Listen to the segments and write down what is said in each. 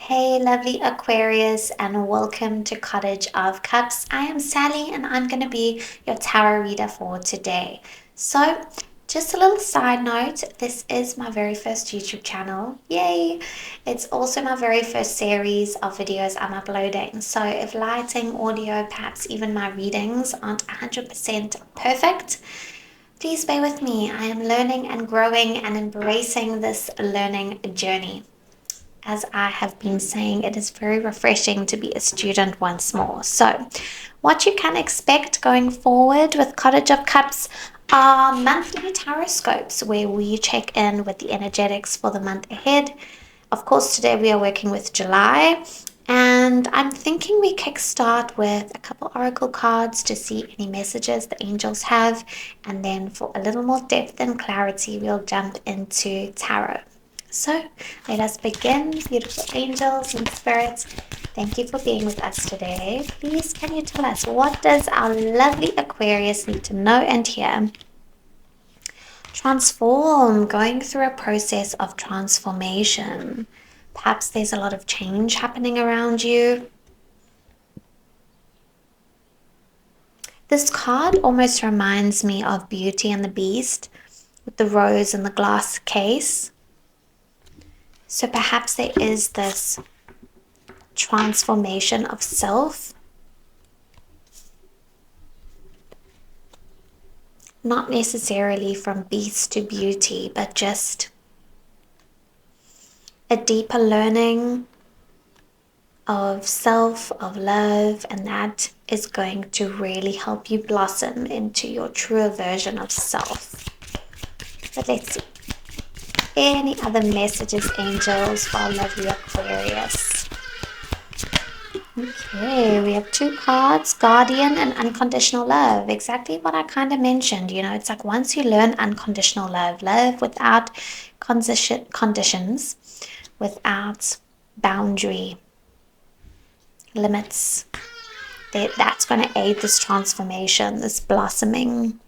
Hey, lovely Aquarius, and welcome to Cottage of Cups. I am Sally, and I'm going to be your tarot reader for today. So, just a little side note, this is my very first YouTube channel. Yay! It's also my very first series of videos I'm uploading. So, if lighting, audio, perhaps even my readings aren't 100% perfect, please bear with me. I am learning and growing and embracing this learning journey. As I have been saying, it is very refreshing to be a student once more. So, what you can expect going forward with Cottage of Cups are monthly tarot scopes where we check in with the energetics for the month ahead. Of course, today we are working with July, and I'm thinking we kickstart with a couple oracle cards to see any messages the angels have, and then for a little more depth and clarity, we'll jump into tarot. So let us begin, beautiful angels and spirits. Thank you for being with us today. Please, can you tell us, what does our lovely Aquarius need to know and hear? Transform, going through a process of transformation. Perhaps there's a lot of change happening around you. This card almost reminds me of Beauty and the Beast with the rose in the glass case. So perhaps there is this transformation of self, not necessarily from beast to beauty, but just a deeper learning of self, of love, and that is going to really help you blossom into your truer version of self. But let's see. Any other messages, angels, for our lovely Aquarius? Okay, we have two cards, Guardian and Unconditional Love. Exactly what I kind of mentioned. You know, it's like once you learn unconditional love, love without conditions, without boundary, limits, that's going to aid this transformation, this blossoming,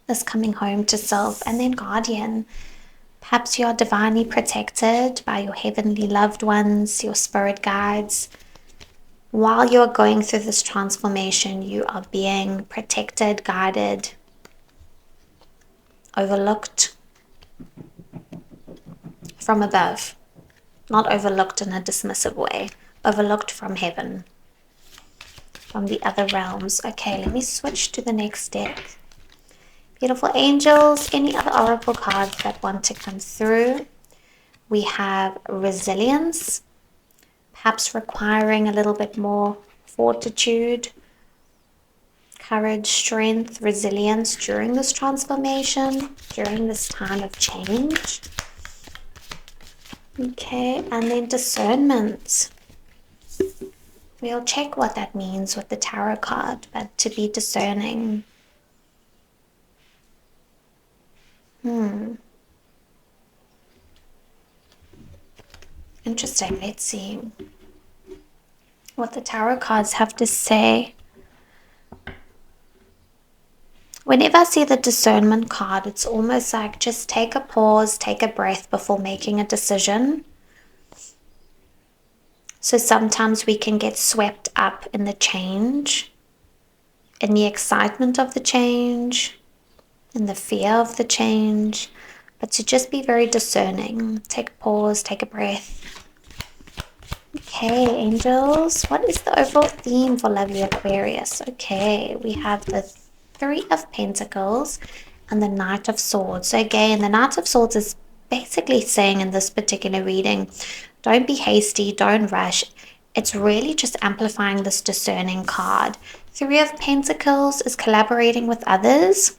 this coming home to self. And then Guardian. Perhaps you are divinely protected by your heavenly loved ones, your spirit guides. While you're going through this transformation, you are being protected, guided, overlooked from above. Not overlooked in a dismissive way, overlooked from heaven, from the other realms. Okay, let me switch to the next deck. Beautiful angels, any other oracle cards that want to come through? We have resilience, perhaps requiring a little bit more fortitude, courage, strength, resilience during this transformation, during this time of change. Okay, and then discernment. We'll check what that means with the tarot card, but to be discerning. Interesting. Let's see what the tarot cards have to say. Whenever I see the discernment card, it's almost like just take a pause, take a breath before making a decision. So sometimes we can get swept up in the change, in the excitement of the change, in the fear of the change, but to just be very discerning. Take a pause, take a breath. Okay, angels, what is the overall theme for lovely Aquarius? Okay, we have the Three of Pentacles and the Knight of Swords. So again, the Knight of Swords is basically saying in this particular reading, don't be hasty, don't rush. It's really just amplifying this discerning card. Three of Pentacles is collaborating with others.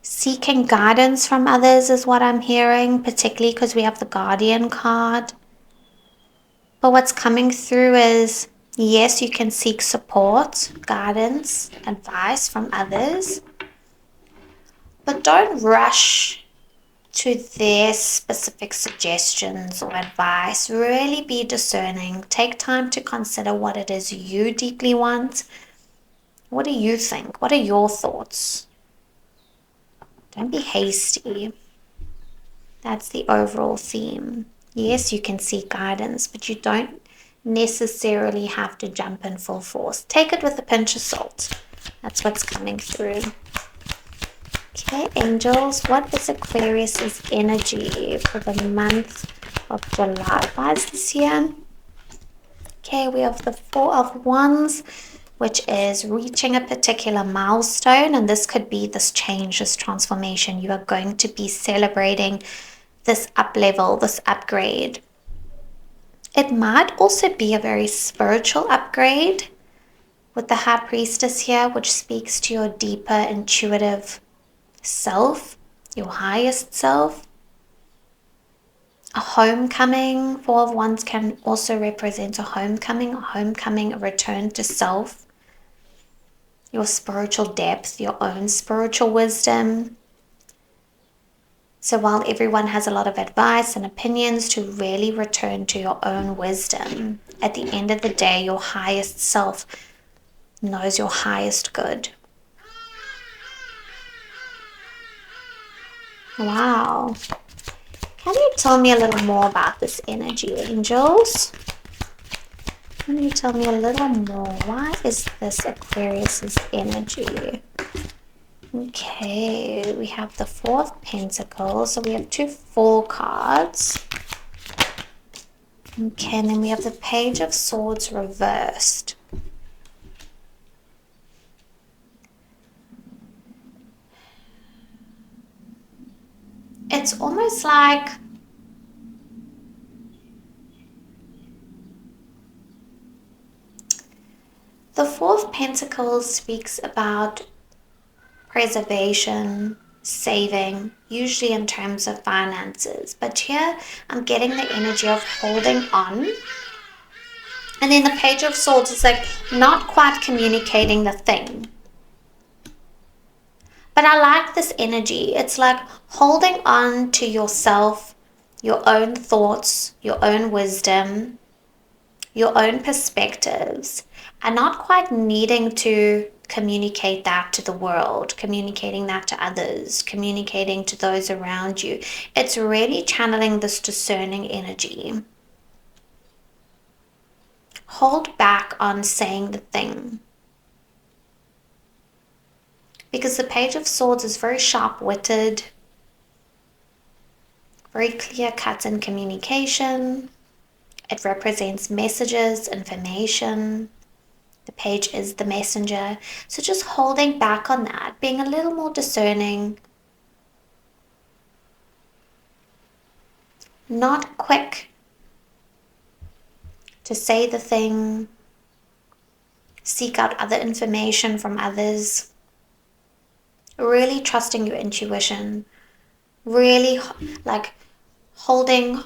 Seeking guidance from others is what I'm hearing, particularly because we have the Guardian card. But what's coming through is, yes, you can seek support, guidance, advice from others, but don't rush to their specific suggestions or advice. Really be discerning. Take time to consider what it is you deeply want. What do you think? What are your thoughts? Don't be hasty. That's the overall theme. Yes, you can seek guidance, but you don't necessarily have to jump in full force. Take it with a pinch of salt. That's what's coming through. Okay, angels, what is Aquarius's energy for the month of July? Why is this here? Okay, we have the Four of Wands, which is reaching a particular milestone, and this could be this change, this transformation. You are going to be celebrating this up level, this upgrade. It might also be a very spiritual upgrade with the High Priestess here, which speaks to your deeper intuitive self, your highest self. A homecoming. Four of Wands can also represent a homecoming, a return to self, your spiritual depth, your own spiritual wisdom. So while everyone has a lot of advice and opinions, to really return to your own wisdom. At the end of the day, your highest self knows your highest good. Wow. Can you tell me a little more about this energy, angels? Can you tell me a little more? Why is this Aquarius's energy? Okay, we have the Four of Pentacles. So we have 2 Four cards. Okay, and then we have the Page of Swords reversed. It's almost like the Four of Pentacles speaks about preservation, saving, usually in terms of finances. But here I'm getting the energy of holding on. And then the Page of Swords is like not quite communicating the thing. But I like this energy. It's like holding on to yourself, your own thoughts, your own wisdom, your own perspectives, and not quite needing to communicate that to the world, communicating that to others, communicating to those around you. It's really channeling this discerning energy. Hold back on saying the thing. Because the Page of Swords is very sharp-witted, very clear-cut in communication. It represents messages, information. The page is the messenger. So just holding back on that, being a little more discerning. Not quick to say the thing. Seek out other information from others. Really trusting your intuition. Really like holding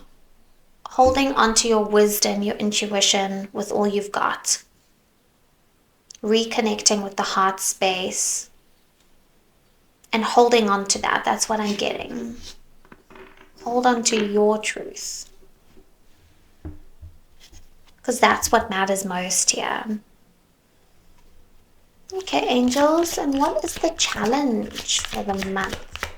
onto your wisdom, your intuition with all you've got. Reconnecting with the heart space and holding on to that. That's what I'm getting. Hold on to your truth, because that's what matters most here. Okay, angels, and what is the challenge for the month?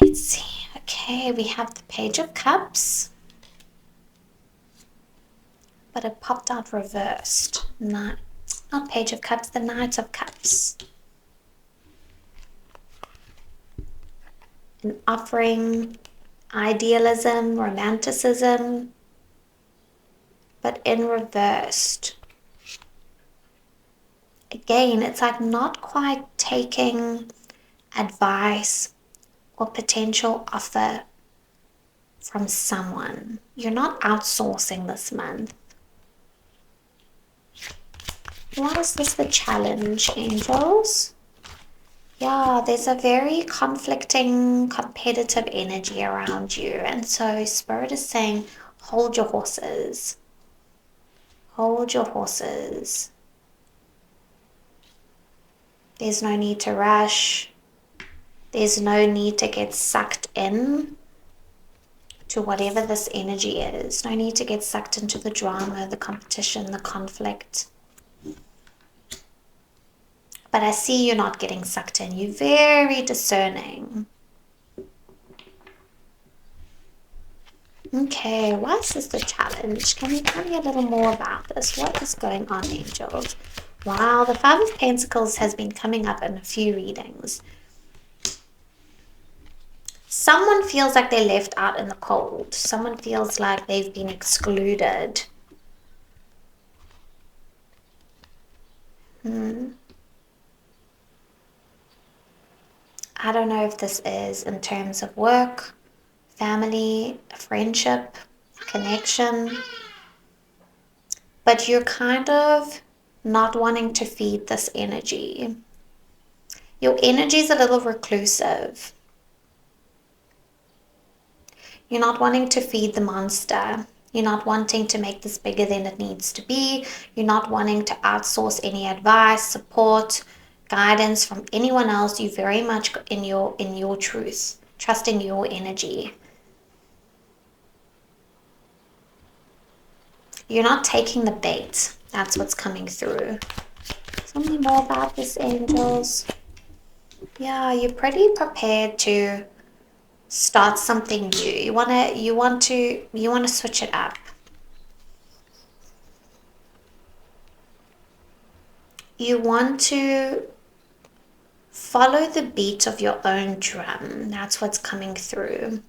Let's see. Okay, we have the Page of Cups, but it popped out reversed. Not Page of Cups, the Knight of Cups. An offering, idealism, romanticism, but in reversed. Again, it's like not quite taking advice or potential offer from someone. You're not outsourcing this month. Why is this the challenge, angels? Yeah, there's a very conflicting, competitive energy around you. And so Spirit is saying, hold your horses. Hold your horses. There's no need to rush. There's no need to get sucked in to whatever this energy is. No need to get sucked into the drama, the competition, the conflict. But I see you're not getting sucked in. You're very discerning. Okay, why is this the challenge? Can you tell me a little more about this? What is going on, angels? Wow, the Five of Pentacles has been coming up in a few readings. Someone feels like they're left out in the cold. Someone feels like they've been excluded. I don't know if this is in terms of work, family, friendship, connection, but you're kind of not wanting to feed this energy. Your energy is a little reclusive. You're not wanting to feed the monster. You're not wanting to make this bigger than it needs to be. You're not wanting to outsource any advice, support, guidance from anyone else. You're very much in your truth, trusting your energy. You're not taking the bait. That's what's coming through. Tell me more about this, angels. Yeah, you're pretty prepared to start something new. You want to switch it up. You want to follow the beat of your own drum. That's what's coming through.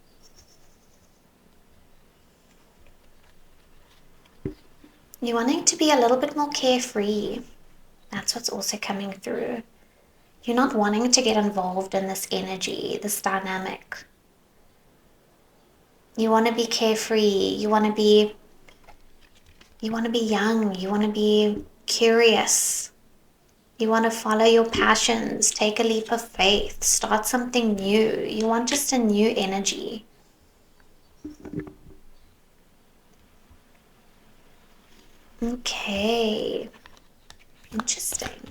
You're wanting to be a little bit more carefree. That's what's also coming through. You're not wanting to get involved in this energy, this dynamic. You want to be carefree. You want to be young. You want to be curious. You want to follow your passions, take a leap of faith, start something new. You want just a new energy. Okay. Interesting.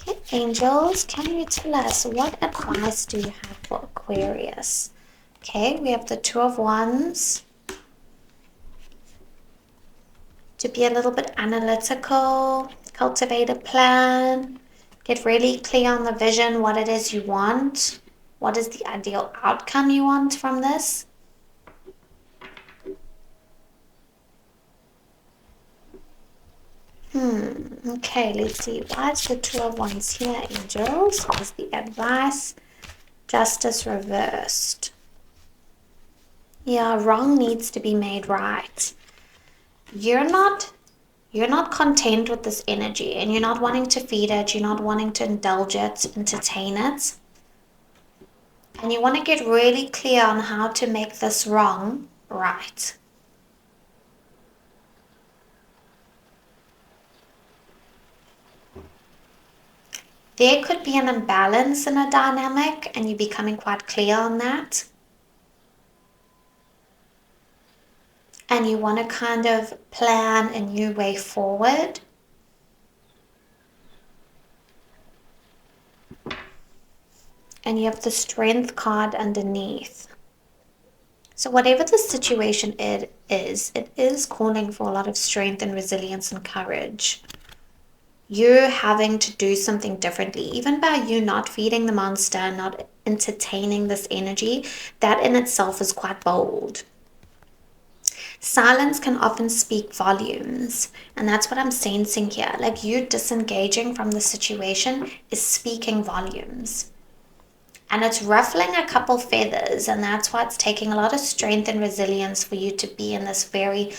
Okay, angels, can you tell us what advice do you have for Aquarius? Okay, we have the Two of Wands. To be a little bit analytical, cultivate a plan, get really clear on the vision, what it is you want, what is the ideal outcome you want from this. Okay, let's see. Why is the Two of Wands here, angels? What is the advice? Justice reversed. Yeah, wrong needs to be made right. You're not content with this energy, and you're not wanting to feed it. You're not wanting to indulge it, entertain it. And you want to get really clear on how to make this wrong right. There could be an imbalance in a dynamic, and you're becoming quite clear on that. And you want to kind of plan a new way forward. And you have the Strength card underneath. So whatever the situation it is calling for a lot of strength and resilience and courage. You're having to do something differently, even by you not feeding the monster, not entertaining this energy. That in itself is quite bold. Silence can often speak volumes, and that's what I'm sensing here. Like you disengaging from the situation is speaking volumes. And it's ruffling a couple feathers, and that's why it's taking a lot of strength and resilience for you to be in this very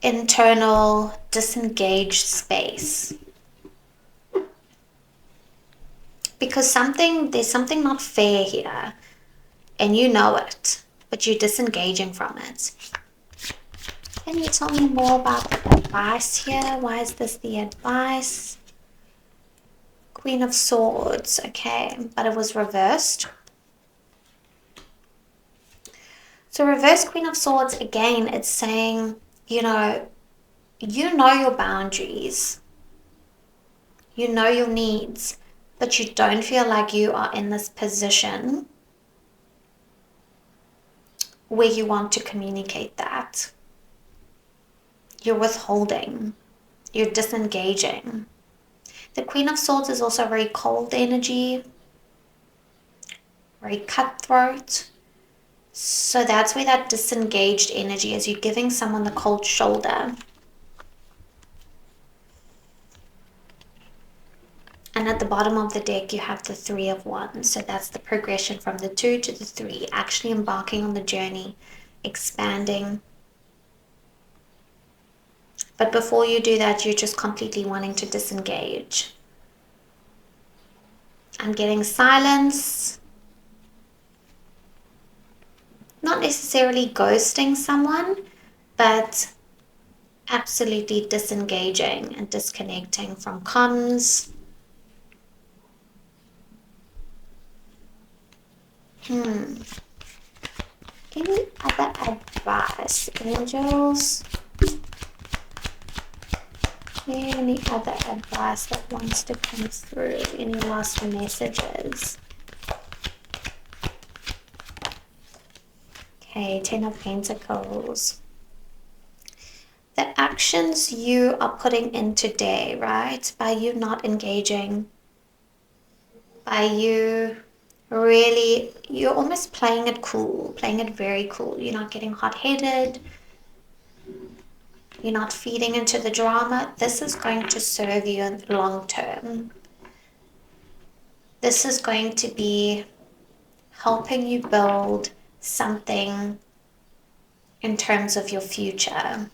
internal, disengaged space. Because there's something not fair here, and you know it, but you're disengaging from it. Can you tell me more about the advice here? Why is this the advice? Queen of Swords, okay, but it was reversed. So reverse Queen of Swords, again, it's saying, you know your boundaries. You know your needs, but you don't feel like you are in this position where you want to communicate that. You're withholding. You're disengaging. The Queen of Swords is also very cold energy, very cutthroat. So So that's where that disengaged energy is. You're giving someone the cold shoulder. And at the bottom of the deck, you have the Three of Wands. So that's the progression from the 2 to the 3, actually embarking on the journey, expanding. But before you do that, you're just completely wanting to disengage. I'm getting silence. Not necessarily ghosting someone, but absolutely disengaging and disconnecting from comms. Any other advice, angels? Any other advice that wants to come through? Any last messages? Okay, Ten of Pentacles. The actions you are putting in today, right? By you not engaging, by you really, you're almost playing it cool, playing it very cool. You're not getting hot-headed. You're not feeding into the drama. This is going to serve you in the long term. This is going to be helping you build something in terms of your future.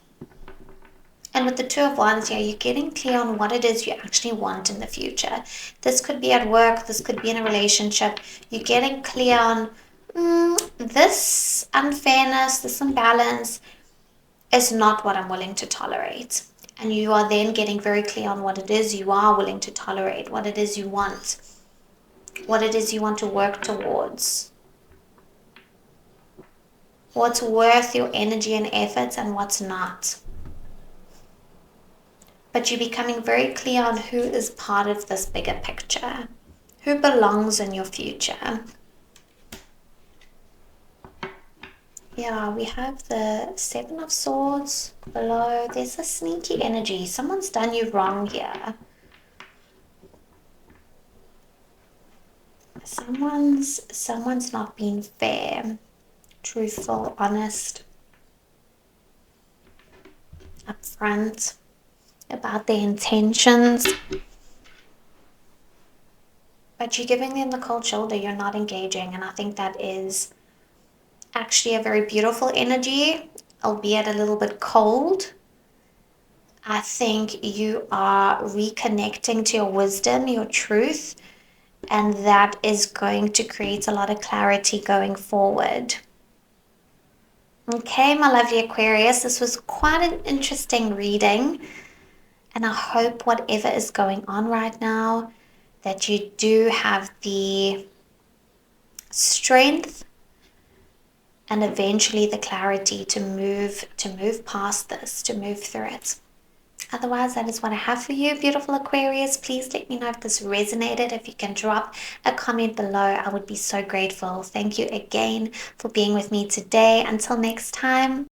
And with the Two of Wands here, you're getting clear on what it is you actually want in the future. This could be at work, this could be in a relationship. You're getting clear on this unfairness, this imbalance is not what I'm willing to tolerate. And you are then getting very clear on what it is you are willing to tolerate, what it is you want, what it is you want to work towards, what's worth your energy and efforts and what's not. But you're becoming very clear on who is part of this bigger picture, who belongs in your future. Yeah, we have the Seven of Swords below. There's a sneaky energy. Someone's done you wrong here. Someone's not being fair, truthful, honest, upfront about their intentions. But you're giving them the cold shoulder. You're not engaging. And I think that is actually a very beautiful energy, albeit a little bit cold. I think you are reconnecting to your wisdom, your truth, and that is going to create a lot of clarity going forward. Okay, my lovely Aquarius, this was quite an interesting reading, and I hope whatever is going on right now, that you do have the strength and eventually the clarity to move past this, to move through it. Otherwise, that is what I have for you, beautiful Aquarius. Please let me know if this resonated. If you can drop a comment below, I would be so grateful. Thank you again for being with me today. Until next time.